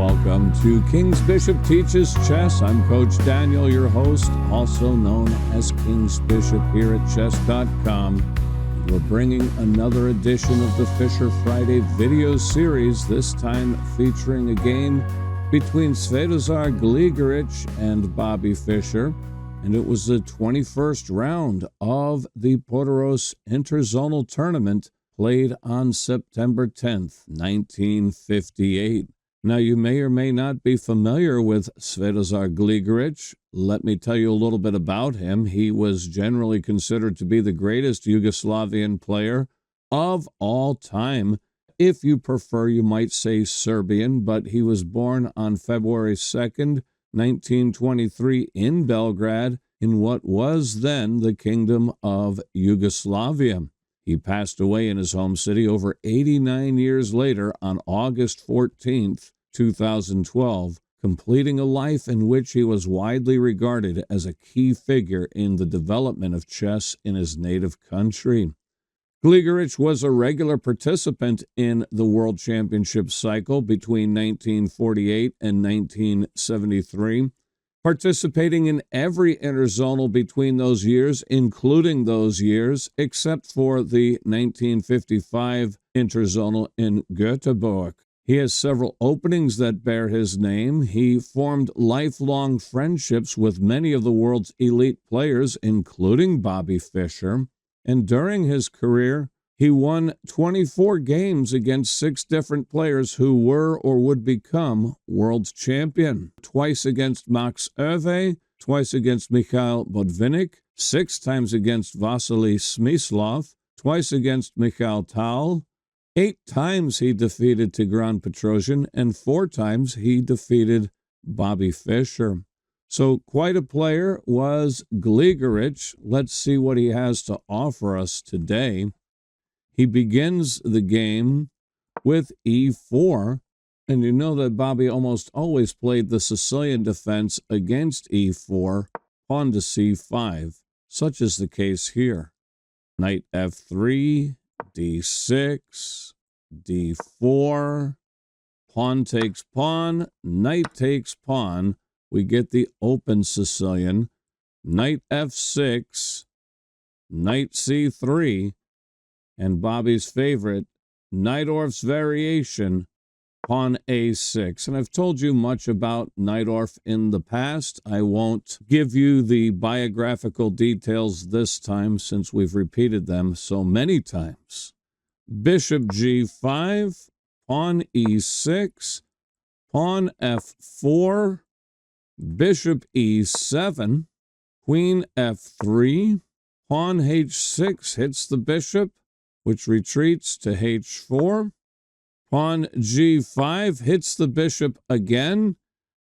Welcome to King's Bishop Teaches Chess. I'm Coach Daniel, your host, also known as King's Bishop here at chess.com. We're bringing another edition of the Fischer Friday video series, this time featuring a game between Svetozar Gligorić and Bobby Fischer, and it was the 21st round of the Portoroz Interzonal tournament played on September 10th, 1958. Now, you may or may not be familiar with Svetozar Gligorić. Let me tell you a little bit about him. He was generally considered to be the greatest Yugoslavian player of all time. If you prefer, you might say Serbian, but he was born on February 2nd, 1923 in Belgrade, in what was then the Kingdom of Yugoslavia. He passed away in his home city over 89 years later on August 14th, 2012, completing a life in which he was widely regarded as a key figure in the development of chess in his native country. Gligorić was a regular participant in the World Championship cycle between 1948 and 1973, participating in every interzonal between those years, including those years, except for the 1955 interzonal in Göteborg. He has several openings that bear his name. He formed lifelong friendships with many of the world's elite players, including Bobby Fischer, and during his career, he won 24 games against 6 different players who were or would become world champion. Twice against Max Euwe, twice against Mikhail Botvinnik, 6 times against Vasily Smyslov, twice against Mikhail Tal, 8 times he defeated Tigran Petrosian, and 4 times he defeated Bobby Fischer. So quite a player was Gligorić. Let's see what he has to offer us today. He begins the game with e4, and you know that Bobby almost always played the Sicilian defense against e4, pawn to c5. Such is the case here. Knight f3, d6, d4, pawn takes pawn, knight takes pawn. We get the open Sicilian. Knight f6, knight c3, and Bobby's favorite, Najdorf's variation, pawn a6. And I've told you much about Najdorf in the past. I won't give you the biographical details this time since we've repeated them so many times. Bishop g5, pawn e6, pawn f4, bishop e7, queen f3, pawn h6 hits the bishop, which retreats to h4. Pawn g5 hits the bishop again.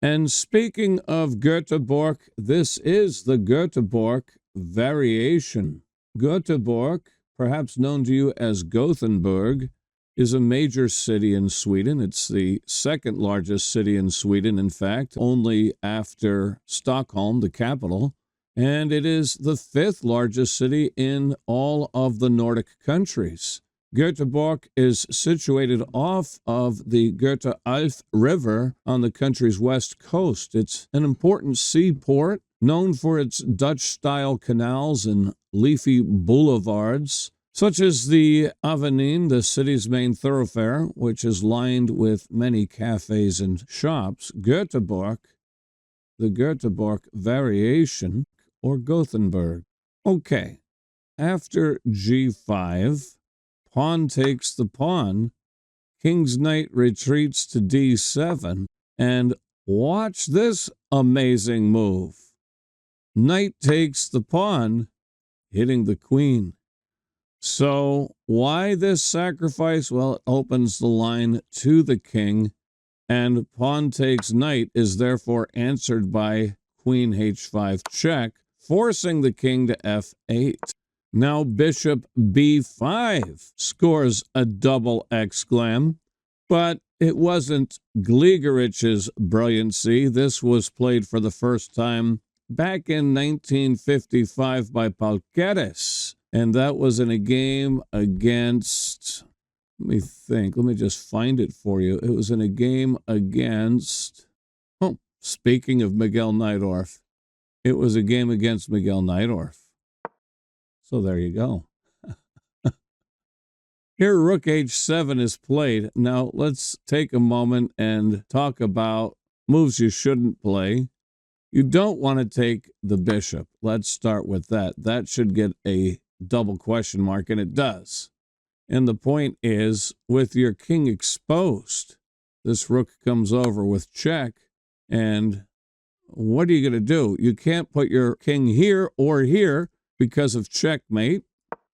And speaking of Göteborg, this is the Göteborg variation. Göteborg, perhaps known to you as Gothenburg, is a major city in Sweden. It's the second largest city in Sweden, in fact, only after Stockholm, the capital. And it is the 5th largest city in all of the Nordic countries. Göteborg is situated off of the Göta Älv River on the country's west coast. It's an important seaport, known for its Dutch-style canals and leafy boulevards, such as the Avenyn, the city's main thoroughfare, which is lined with many cafes and shops. Göteborg, the Göteborg variation, or Gothenburg. Okay, after g5, pawn takes the pawn, king's knight retreats to d7, and watch this amazing move. Knight takes the pawn, hitting the queen. So why this sacrifice? Well, it opens the line to the king, and pawn takes knight is therefore answered by queen h5 check, forcing the king to f8. Now bishop b5 scores a double exclam, but it wasn't Gligorić's brilliancy. This was played for the first time back in 1955 by Palqueres, and that was in a game against Let me think. Let me just find it for you. It was in a game against... Oh, speaking of Miguel Najdorf, it was a game against Miguel Najdorf. So there you go. Here, rook h7 is played. Now, let's take a moment and talk about moves you shouldn't play. You don't want to take the bishop. Let's start with that. That should get a double question mark, and it does. And the point is, with your king exposed, this rook comes over with check, and what are you going to do? You can't put your king here or here because of checkmate,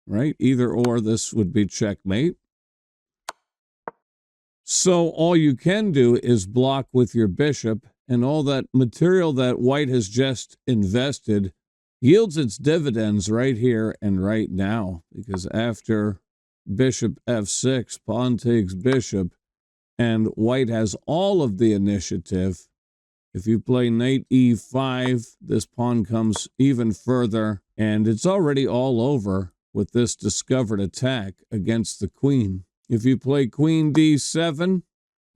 right? Either or, this would be checkmate. So all you can do is block with your bishop, and all that material that white has just invested yields its dividends right here and right now, because after bishop f6, pawn takes bishop, and white has all of the initiative. If you play knight e5, this pawn comes even further, and it's already all over with this discovered attack against the queen. If you play queen d7,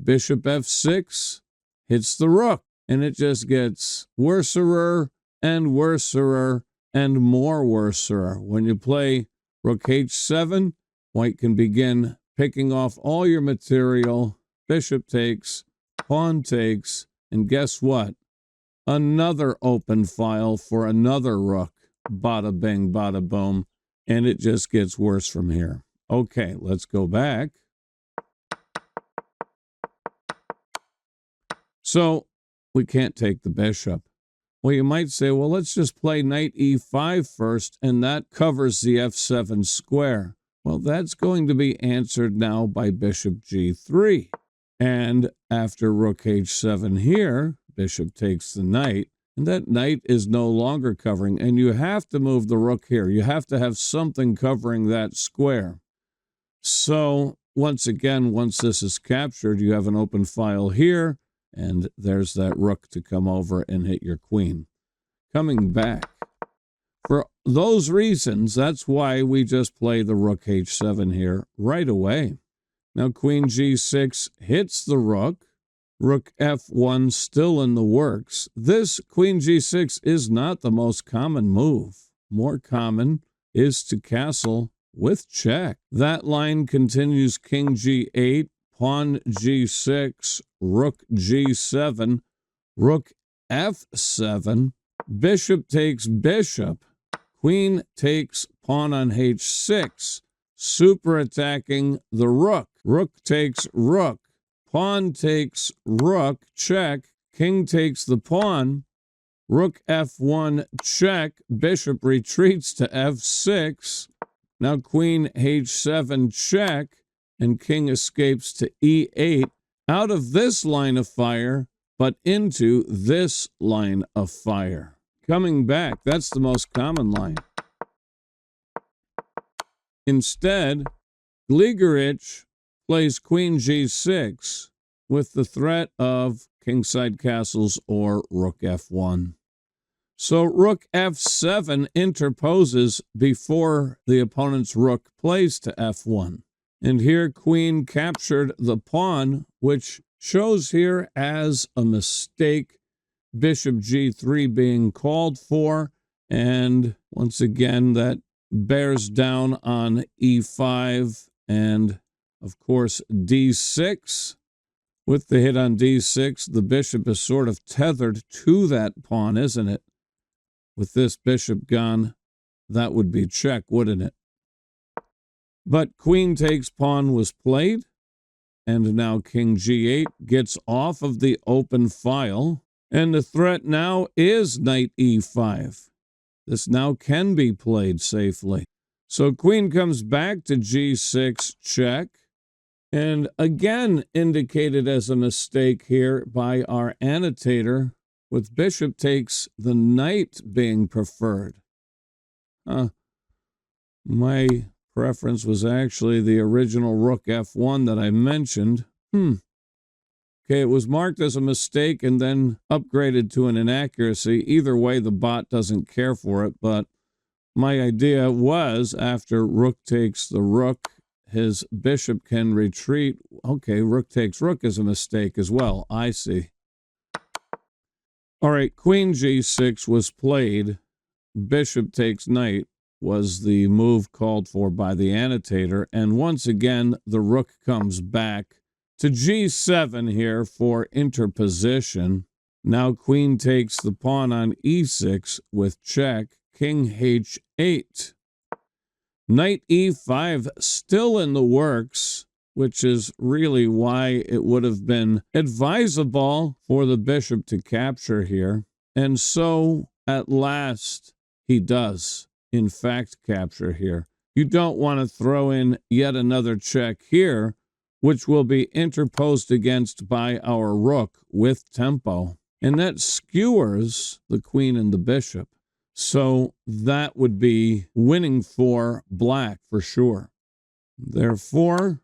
bishop f6 hits the rook, and it just gets worser and worser and more worser. When you play rook h7, white can begin picking off all your material. Bishop takes, pawn takes, and guess what? Another open file for another rook. Bada bing, bada boom. And it just gets worse from here. Okay, let's go back. So we can't take the bishop. Well, you might say, well, let's just play knight e5 first, and that covers the f7 square. Well, that's going to be answered now by bishop g3. And after rook h7 here, bishop takes the knight, and that knight is no longer covering, and you have to move the rook here. You have to have something covering that square. So once again, once this is captured, you have an open file here, and there's that rook to come over and hit your queen. Coming back. For those reasons, that's why we just play the rook h7 here right away. Now queen g6 hits the rook. Rook f1 still in the works. This queen g6 is not the most common move. More common is to castle with check. That line continues king g8, pawn g6, rook g7, rook f7, bishop takes bishop, queen takes pawn on h6, super attacking the rook. Rook takes rook, pawn takes rook, check, king takes the pawn, rook f1, check, bishop retreats to f6, now queen h7, check, and king escapes to e8, out of this line of fire, but into this line of fire. Coming back, that's the most common line. Instead, Gligorić plays queen g6 with the threat of kingside castles or rook f1. So rook f7 interposes before the opponent's rook plays to f1. And here queen captured the pawn, which shows here as a mistake. Bishop g3 being called for, and once again that bears down on e5 and of course d6. With the hit on d6, the bishop is sort of tethered to that pawn, isn't it? With this bishop gone, that would be check, wouldn't it? But queen takes pawn was played, and now king g8 gets off of the open file, and the threat now is knight e5. This now can be played safely. So queen comes back to g6 check, and again indicated as a mistake here by our annotator, with bishop takes the knight being preferred. My preference was actually the original rook f1 that I mentioned. Okay, it was marked as a mistake and then upgraded to an inaccuracy. Either way, the bot doesn't care for it, but my idea was after rook takes the rook, his bishop can retreat. Okay, rook takes rook is a mistake as well. I see. All right, queen g6 was played. Bishop takes knight was the move called for by the annotator. And once again, the rook comes back to g7 here for interposition. Now queen takes the pawn on e6 with check. King h8. Knight e5 still in the works, which is really why it would have been advisable for the bishop to capture here. And so, at last, he does, in fact, capture here. You don't want to throw in yet another check here, which will be interposed against by our rook with tempo. And that skewers the queen and the bishop. So that would be winning for black for sure. Therefore,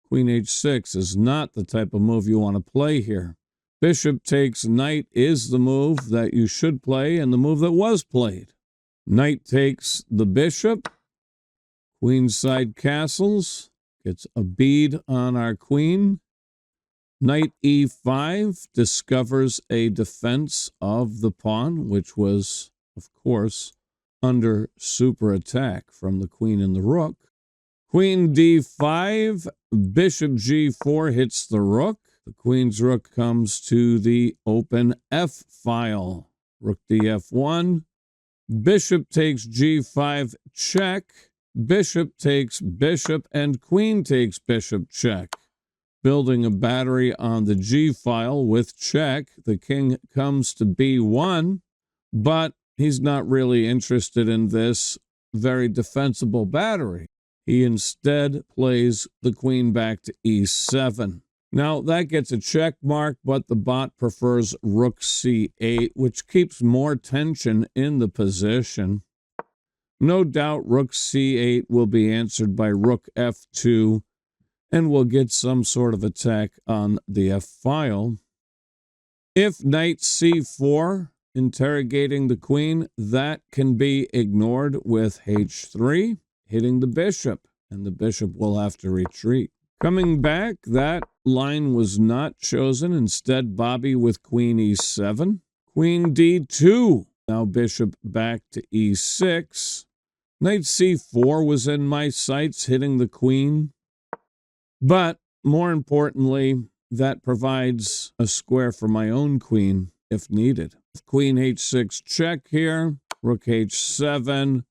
queen h6 is not the type of move you want to play here. Bishop takes knight is the move that you should play and the move that was played. Knight takes the bishop. Queenside castles. Gets a bead on our queen. Knight e5 discovers a defense of the pawn, which was, of course, under super attack from the queen and the rook. Queen d5, bishop g4 hits the rook. The queen's rook comes to the open f file. Rook df1. Bishop takes g5 check. Bishop takes bishop and queen takes bishop check. Building a battery on the g file with check. The king comes to b1, but he's not really interested in this very defensible battery. He instead plays the queen back to e7. Now, that gets a check mark, but the bot prefers rook c8, which keeps more tension in the position. No doubt rook c8 will be answered by rook f2, and we'll get some sort of attack on the f file. If knight c4, interrogating the queen, that can be ignored with h3, hitting the bishop, and the bishop will have to retreat. Coming back, that line was not chosen. Instead, Bobby with queen e7. Queen d2. Now bishop back to e6. Knight c4 was in my sights, hitting the queen. But more importantly, that provides a square for my own queen if needed. Queen h6 check here, rook h7,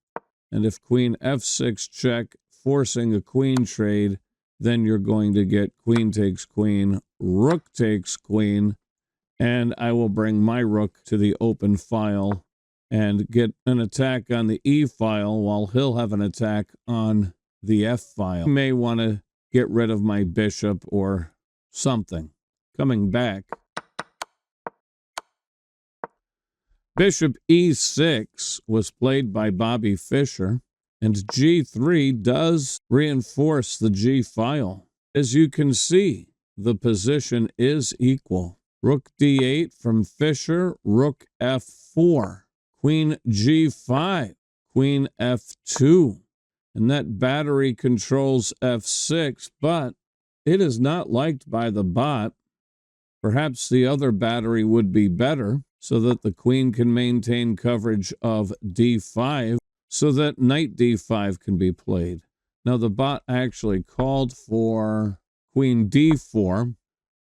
and if queen f6 check, forcing a queen trade, then you're going to get queen takes queen, rook takes queen, and I will bring my rook to the open file and get an attack on the e file while he'll have an attack on the f file. I may want to get rid of my bishop or something. Coming back, bishop e6 was played by Bobby Fischer, and g3 does reinforce the g file. As you can see, the position is equal. Rook d8 from Fischer, rook f4, queen g5, queen f2. And that battery controls f6, but it is not liked by the bot. Perhaps the other battery would be better so that the queen can maintain coverage of d5 so that knight d5 can be played. Now the bot actually called for queen d4.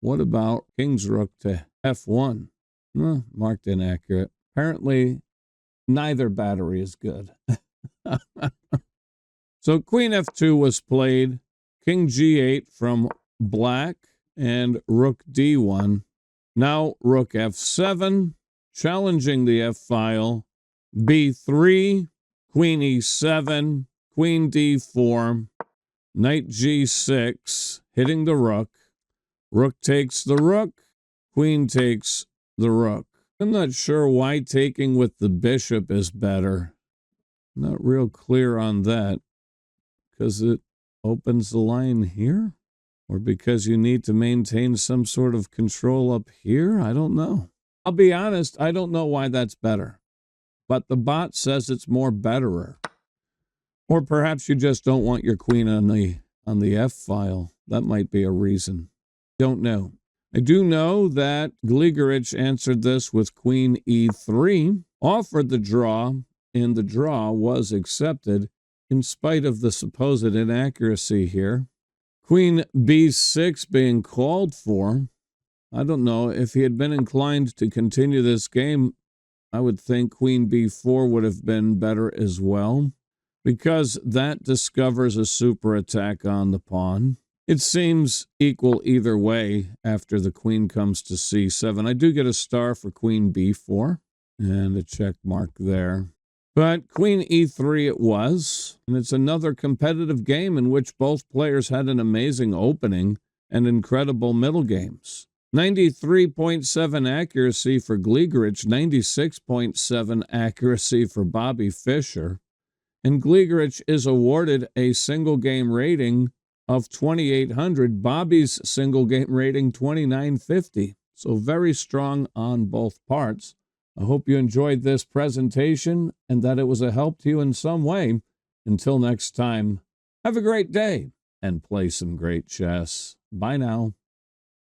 What about king's rook to f1? Marked inaccurate. Apparently, neither battery is good. So queen f2 was played, king g8 from black, and rook d1. Now rook f7, challenging the f file, b3, queen e7, queen d4, knight g6, hitting the rook. Rook takes the rook, queen takes the rook. I'm not sure why taking with the bishop is better. Not real clear on that. Because it opens the line here? Or because you need to maintain some sort of control up here? I don't know. I'll be honest, I don't know why that's better. But the bot says it's more betterer. Or perhaps you just don't want your queen on on the F file. That might be a reason. Don't know. I do know that Gligorić answered this with Queen E3, offered the draw, and the draw was accepted in spite of the supposed inaccuracy here. Queen B6 being called for. I don't know. If he had been inclined to continue this game, I would think Queen B4 would have been better as well, because that discovers a super attack on the pawn. It seems equal either way after the queen comes to C7. I do get a star for Queen B4 and a check mark there. But Queen E3 it was, and it's another competitive game in which both players had an amazing opening and incredible middle games. 93.7 accuracy for Gligorić, 96.7 accuracy for Bobby Fischer, and Gligorić is awarded a single game rating of 2,800, Bobby's single game rating 2,950. So very strong on both parts. I hope you enjoyed this presentation and that it was a help to you in some way. Until next time, have a great day and play some great chess. Bye now.